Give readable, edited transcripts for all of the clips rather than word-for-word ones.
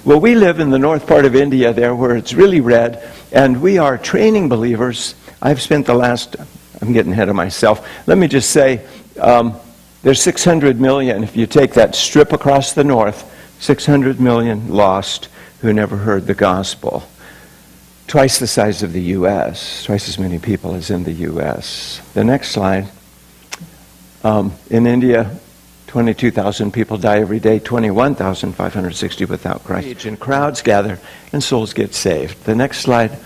Well, we live in the north part of India there where it's really red, and we are training believers. I've spent I'm getting ahead of myself. Let me just say, there's 600 million, if you take that strip across the north, 600 million lost who never heard the gospel. Twice the size of the U.S., twice as many people as in the U.S. The next slide. In India, 22,000 people die every day, 21,560 without Christ. And crowds gather and souls get saved. The next slide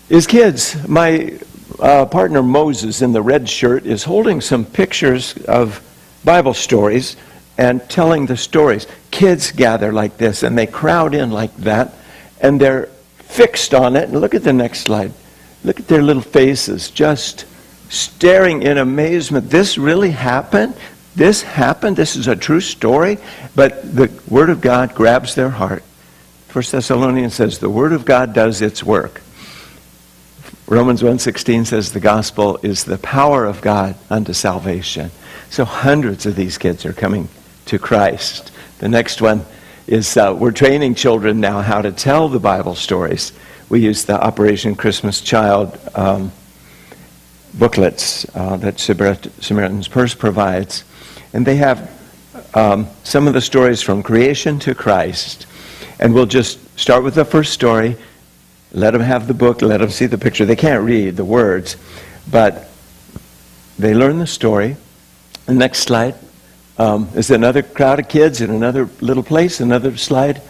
is kids. My partner Moses in the red shirt is holding some pictures of Bible stories and telling the stories. Kids gather like this and they crowd in like that and they're fixed on it. And look at the next slide. Look at their little faces just staring in amazement. This really happened? This happened? This is a true story? But the Word of God grabs their heart. 1 Thessalonians says the Word of God does its work. Romans 1:16 says the gospel is the power of God unto salvation. So hundreds of these kids are coming to Christ. The next one is we're training children now how to tell the Bible stories. We use the Operation Christmas Child booklets that Samaritan's Purse provides. And they have some of the stories from creation to Christ. And we'll just start with the first story. Let them have the book. Let them see the picture. They can't read the words, but they learn the story. The next slide is another crowd of kids in another little place. Another slide.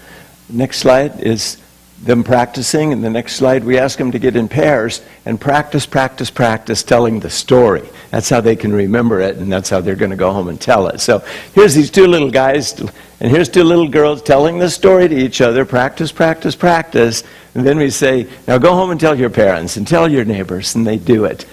Next slide is them practicing. And the next slide, we ask them to get in pairs and practice telling the story. That's how they can remember it, and that's how they're going to go home and tell it. So here's these two little guys, and here's two little girls telling the story to each other. Practice. And then we say, now go home and tell your parents and tell your neighbors, and they do it.